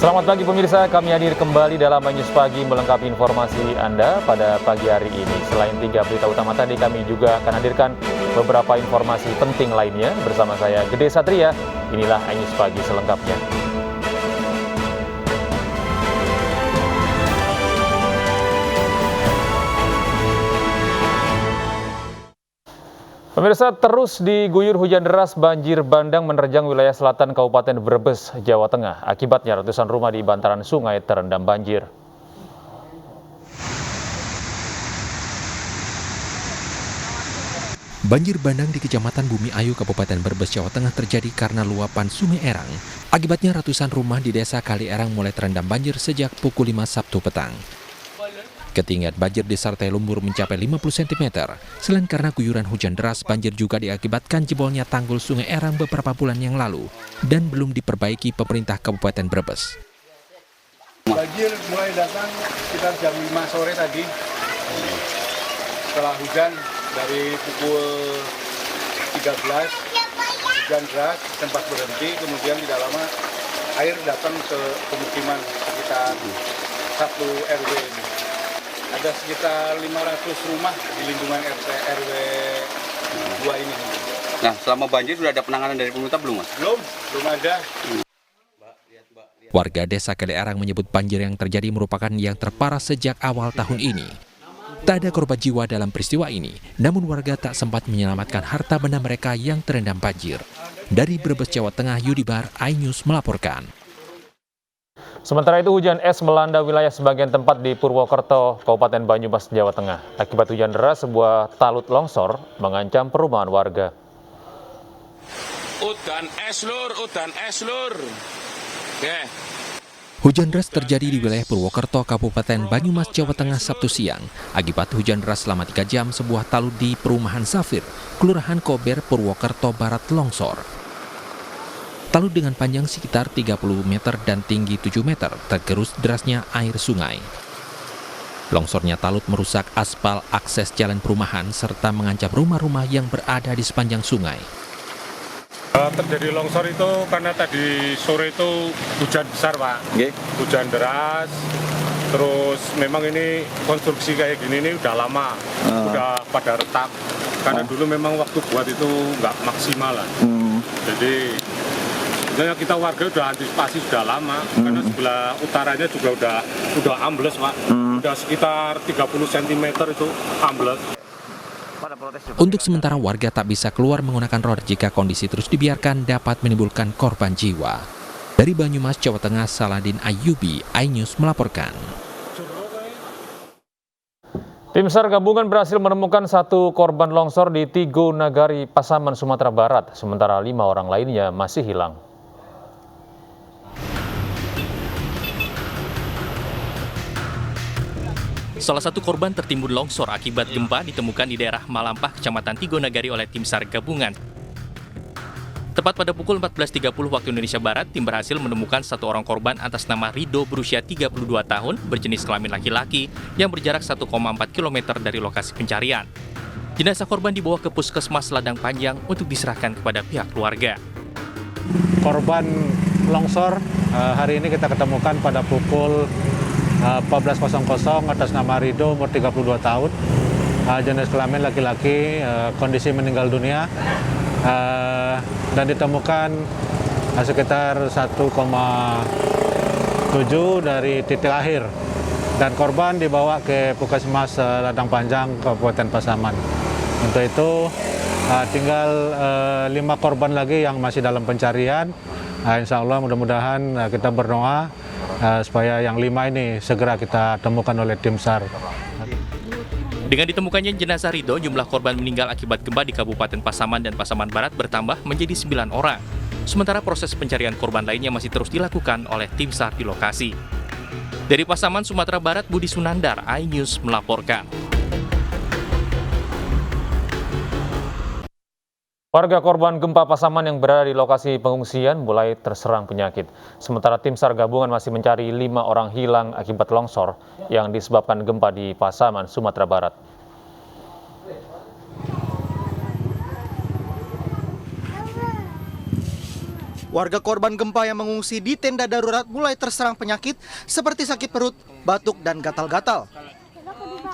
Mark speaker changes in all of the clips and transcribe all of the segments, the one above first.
Speaker 1: Selamat pagi pemirsa, kami hadir kembali dalam News Pagi melengkapi informasi Anda pada pagi hari ini. Selain 3 berita utama tadi, kami juga akan hadirkan beberapa informasi penting lainnya. Bersama saya Gede Satria, inilah News Pagi selengkapnya. Pemirsa, terus diguyur hujan deras, banjir bandang menerjang wilayah selatan Kabupaten Brebes, Jawa Tengah. Akibatnya ratusan rumah di bantaran sungai terendam banjir.
Speaker 2: Banjir bandang di Kecamatan Bumi Ayu, Kabupaten Brebes, Jawa Tengah terjadi karena luapan Sungai Erang. Akibatnya ratusan rumah di Desa Kali Erang mulai terendam banjir sejak pukul 5 Sabtu petang. Ketinggian banjir di Sartai Lumbur mencapai 50 cm. Selain karena guyuran hujan deras, banjir juga diakibatkan jebolnya tanggul Sungai Erang beberapa bulan yang lalu dan belum diperbaiki pemerintah Kabupaten Brebes.
Speaker 3: Banjir mulai datang sekitar jam 5 sore tadi. Setelah hujan dari pukul 13, hujan deras sempat berhenti, kemudian tidak lama air datang ke pemukiman sekitar 1 RW ini. Ada sekitar 500 rumah di lingkungan RT RW 2 ini.
Speaker 4: Nah, selama banjir sudah ada penanganan dari pemerintah belum, Mas?
Speaker 3: Belum ada.
Speaker 2: Warga Desa Kali Erang menyebut banjir yang terjadi merupakan yang terparah sejak awal tahun ini. Tak ada korban jiwa dalam peristiwa ini, namun warga tak sempat menyelamatkan harta benda mereka yang terendam banjir. Dari Brebes, Jawa Tengah, Yudibar, iNews melaporkan.
Speaker 1: Sementara itu, hujan es melanda wilayah sebagian tempat di Purwokerto, Kabupaten Banyumas, Jawa Tengah. Akibat hujan deras, sebuah talut longsor mengancam perumahan warga.
Speaker 5: Udan es lur. Oke.
Speaker 2: Hujan deras terjadi di wilayah Purwokerto, Kabupaten Banyumas, Jawa Tengah, Sabtu siang. Akibat hujan deras selama 3 jam, sebuah talut di Perumahan Safir, Kelurahan Kober, Purwokerto Barat longsor. Talut dengan panjang sekitar 30 meter dan tinggi 7 meter tergerus derasnya air sungai. Longsornya talut merusak aspal akses jalan perumahan serta mengancam rumah-rumah yang berada di sepanjang sungai.
Speaker 3: Terjadi longsor itu karena tadi sore itu hujan besar, Pak.
Speaker 4: Oke.
Speaker 3: Hujan deras. Terus memang ini konstruksi kayak gini ini udah lama, udah pada retak. Karena dulu memang waktu buat itu nggak maksimal lah. Jadi sebenarnya kita warga udah antisipasi sudah lama, karena sebelah utaranya juga udah ambles, Pak. Udah sekitar 30 cm itu ambles.
Speaker 2: Untuk sementara warga tak bisa keluar menggunakan roda jika kondisi terus dibiarkan dapat menimbulkan korban jiwa. Dari Banyumas, Jawa Tengah, Saladin Ayyubi, iNews melaporkan.
Speaker 1: Tim SAR gabungan berhasil menemukan 1 korban longsor di Tigo Nagari, Pasaman, Sumatera Barat. Sementara 5 orang lainnya masih hilang.
Speaker 6: Salah satu korban tertimbun longsor akibat gempa ditemukan di daerah Malampah, Kecamatan Tigo Nagari oleh tim SAR gabungan. Tepat pada pukul 14.30 waktu Indonesia Barat, tim berhasil menemukan 1 orang korban atas nama Rido berusia 32 tahun, berjenis kelamin laki-laki, yang berjarak 1,4 km dari lokasi pencarian. Jenazah korban dibawa ke Puskesmas Ladang Panjang untuk diserahkan kepada pihak keluarga.
Speaker 7: Korban longsor hari ini kita ketemukan pada pukul 14.00 atas nama Rido, umur 32 tahun, jenis kelamin laki-laki, kondisi meninggal dunia, dan ditemukan sekitar 1,7 dari titik akhir. Dan korban dibawa ke Puskesmas Ladang Panjang, Kabupaten Pasaman. Untuk itu tinggal 5 korban lagi yang masih dalam pencarian. Insya Allah mudah-mudahan kita berdoa supaya yang 5 ini segera kita temukan oleh tim SAR.
Speaker 6: Dengan ditemukannya jenazah Rido, jumlah korban meninggal akibat gempa di Kabupaten Pasaman dan Pasaman Barat bertambah menjadi 9 orang. Sementara proses pencarian korban lainnya masih terus dilakukan oleh tim SAR di lokasi. Dari Pasaman, Sumatera Barat, Budi Sunandar, iNews melaporkan.
Speaker 1: Warga korban gempa Pasaman yang berada di lokasi pengungsian mulai terserang penyakit. Sementara tim SAR gabungan masih mencari 5 orang hilang akibat longsor yang disebabkan gempa di Pasaman, Sumatera Barat.
Speaker 8: Warga korban gempa yang mengungsi di tenda darurat mulai terserang penyakit seperti sakit perut, batuk, dan gatal-gatal.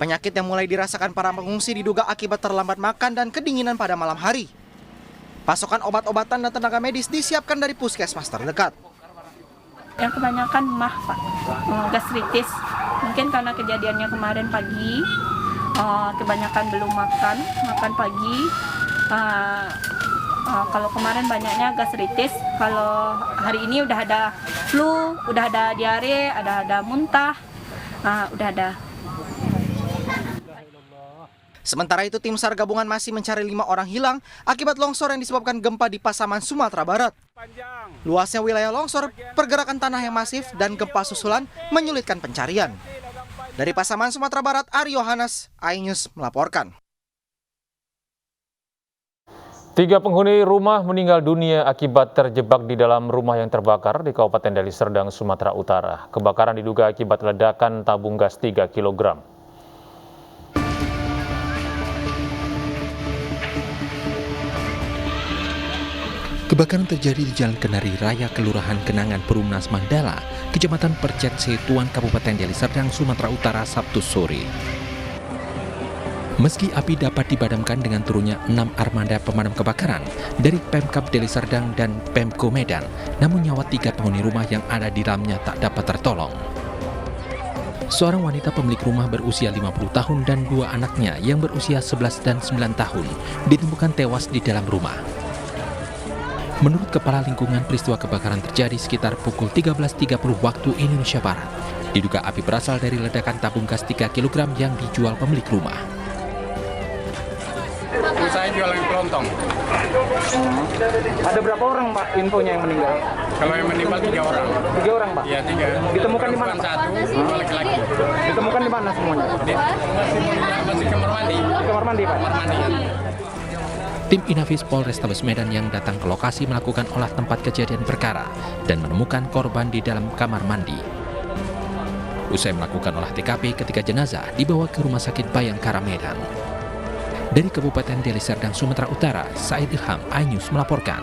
Speaker 8: Penyakit yang mulai dirasakan para pengungsi diduga akibat terlambat makan dan kedinginan pada malam hari. Pasokan obat-obatan dan tenaga medis disiapkan dari puskesmas terdekat.
Speaker 9: Yang kebanyakan mah, Pak, gastritis. Mungkin karena kejadiannya kemarin pagi, kebanyakan belum makan pagi. Kalau kemarin banyaknya gastritis, kalau hari ini udah ada flu, udah ada diare, ada muntah, udah ada.
Speaker 8: Sementara itu, tim SAR gabungan masih mencari 5 orang hilang akibat longsor yang disebabkan gempa di Pasaman, Sumatera Barat. Luasnya wilayah longsor, pergerakan tanah yang masif, dan gempa susulan menyulitkan pencarian. Dari Pasaman, Sumatera Barat, Ari Yohanes, iNews melaporkan.
Speaker 1: 3 penghuni rumah meninggal dunia akibat terjebak di dalam rumah yang terbakar di Kabupaten Deli Serdang, Sumatera Utara. Kebakaran diduga akibat ledakan tabung gas 3 kg.
Speaker 2: Kebakaran terjadi di Jalan Kenari Raya, Kelurahan Kenangan, Perumnas Mandala, Kecamatan Percet Setuan, Kabupaten Deli Serdang, Sumatera Utara, Sabtu sore. Meski api dapat dipadamkan dengan turunnya 6 armada pemadam kebakaran dari Pemkab Deli Serdang dan Pemko Medan, namun nyawa 3 penghuni rumah yang ada di dalamnya tak dapat tertolong. Seorang wanita pemilik rumah berusia 50 tahun dan 2 anaknya yang berusia 11 dan 9 tahun ditemukan tewas di dalam rumah. Menurut Kepala Lingkungan, peristiwa kebakaran terjadi sekitar pukul 13.30 waktu Indonesia Barat. Diduga api berasal dari ledakan tabung gas 3 kg yang dijual pemilik rumah.
Speaker 10: Saya jualan kelontong.
Speaker 8: Ada berapa orang, Pak, infonya yang meninggal?
Speaker 10: Kalau yang meninggal 3 orang.
Speaker 8: 3 orang, Pak?
Speaker 10: Iya, 3.
Speaker 8: Ditemukan di mana, Pak?
Speaker 10: 1, 2 laki-laki.
Speaker 8: Ditemukan di mana semuanya?
Speaker 10: Masih kamar mandi.
Speaker 8: Kamar mandi, Pak?
Speaker 10: Kamar mandi, ya.
Speaker 2: Tim Inafis Polrestabes Medan yang datang ke lokasi melakukan olah tempat kejadian perkara dan menemukan korban di dalam kamar mandi. Usai melakukan olah TKP, ketika jenazah dibawa ke Rumah Sakit Bayangkara Medan. Dari Kabupaten Deli Serdang, Sumatera Utara, Said Ilham, iNews melaporkan.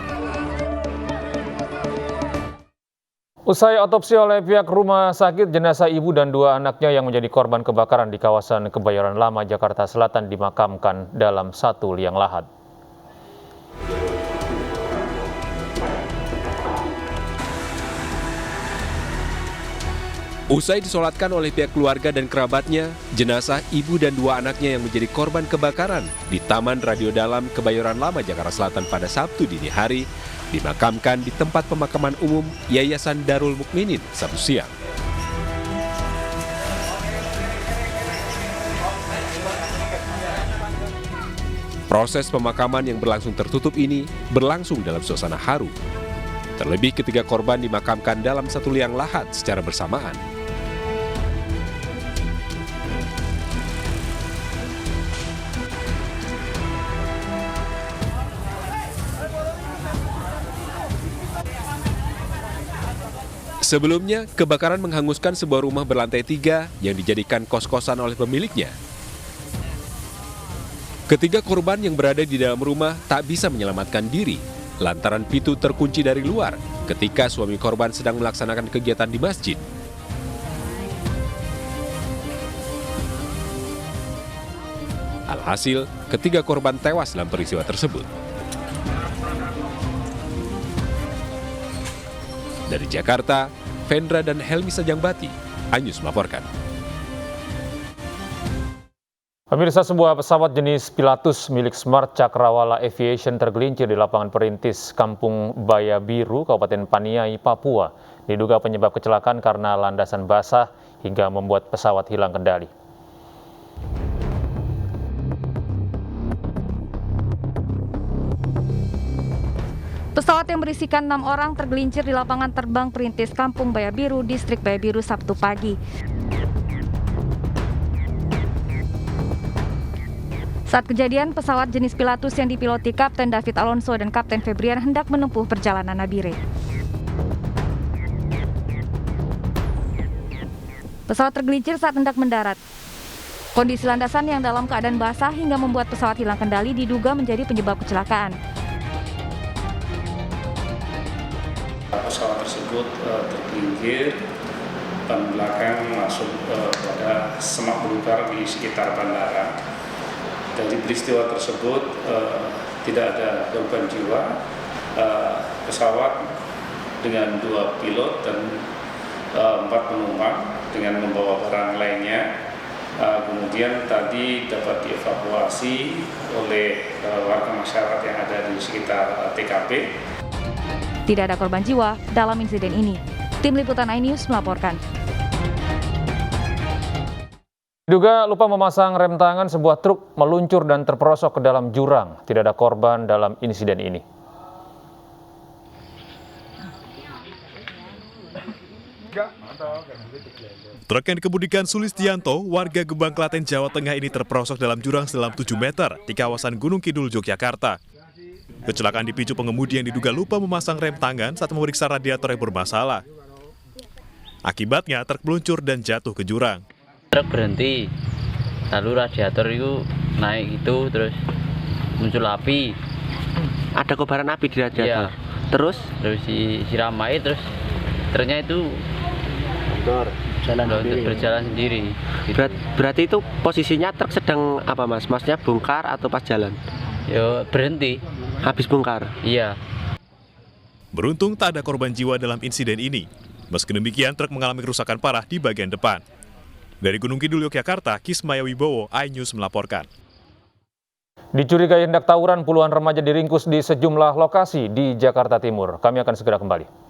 Speaker 1: Usai otopsi oleh pihak rumah sakit, jenazah ibu dan 2 anaknya yang menjadi korban kebakaran di kawasan Kebayoran Lama, Jakarta Selatan dimakamkan dalam 1 liang lahat.
Speaker 11: Usai disolatkan oleh pihak keluarga dan kerabatnya, jenazah ibu dan 2 anaknya yang menjadi korban kebakaran di Taman Radio Dalam, Kebayoran Lama, Jakarta Selatan pada Sabtu dini hari, dimakamkan di tempat pemakaman umum Yayasan Darul Mukminin Sabtu siang. Proses pemakaman yang berlangsung tertutup ini berlangsung dalam suasana haru. Terlebih ketiga korban dimakamkan dalam 1 liang lahat secara bersamaan. Sebelumnya, kebakaran menghanguskan sebuah rumah berlantai 3 yang dijadikan kos-kosan oleh pemiliknya. Ketiga korban yang berada di dalam rumah tak bisa menyelamatkan diri lantaran pintu terkunci dari luar ketika suami korban sedang melaksanakan kegiatan di masjid. Alhasil, ketiga korban tewas dalam peristiwa tersebut. Dari Jakarta, Vendra dan Helmi Sajangbati, iNews melaporkan.
Speaker 1: Pemirsa, sebuah pesawat jenis Pilatus milik Smart Cakrawala Aviation tergelincir di lapangan perintis Kampung Baya Biru, Kabupaten Paniai, Papua. Diduga penyebab kecelakaan karena landasan basah hingga membuat pesawat hilang kendali.
Speaker 12: Pesawat yang berisikan 6 orang tergelincir di lapangan terbang perintis Kampung Baya Biru, Distrik Baya Biru, Sabtu pagi. Saat kejadian, pesawat jenis Pilatus yang dipiloti Kapten David Alonso dan Kapten Febrian hendak menempuh perjalanan Nabire. Pesawat tergelincir saat hendak mendarat. Kondisi landasan yang dalam keadaan basah hingga membuat pesawat hilang kendali diduga menjadi penyebab kecelakaan.
Speaker 13: Pesawat tersebut tergelincir, ban belakang masuk pada semak belukar di sekitar bandara. Dari peristiwa tersebut tidak ada korban jiwa. Pesawat dengan 2 pilot dan 4 penumpang dengan membawa barang lainnya. Kemudian tadi dapat dievakuasi oleh warga masyarakat yang ada di sekitar TKP.
Speaker 12: Tidak ada korban jiwa dalam insiden ini. Tim Liputan iNews melaporkan.
Speaker 1: Diduga lupa memasang rem tangan, sebuah truk meluncur dan terperosok ke dalam jurang. Tidak ada korban dalam insiden ini.
Speaker 14: Truk yang dikemudikan Sulistianto, warga Gebang, Klaten, Jawa Tengah ini terperosok dalam jurang sedalam 7 meter di kawasan Gunung Kidul, Yogyakarta. Kecelakaan dipicu pengemudi yang diduga lupa memasang rem tangan saat memeriksa radiator yang bermasalah. Akibatnya, truk meluncur dan jatuh ke jurang.
Speaker 15: Truk berhenti, lalu radiator itu naik gitu, terus muncul api.
Speaker 16: Ada kobaran api di radiator?
Speaker 15: Iya. Terus disiram air, terus truknya itu berjalan sendiri.
Speaker 16: Berarti itu posisinya truk sedang apa, Mas? Maksudnya bongkar atau pas jalan?
Speaker 15: Yo, berhenti.
Speaker 16: Habis bongkar?
Speaker 15: Iya.
Speaker 14: Beruntung tak ada korban jiwa dalam insiden ini. Meski demikian, truk mengalami kerusakan parah di bagian depan. Dari Gunung Kidul, Yogyakarta, Kismaya Wibowo, iNews melaporkan.
Speaker 1: Dicurigai hendak tawuran, puluhan remaja diringkus di sejumlah lokasi di Jakarta Timur. Kami akan segera kembali.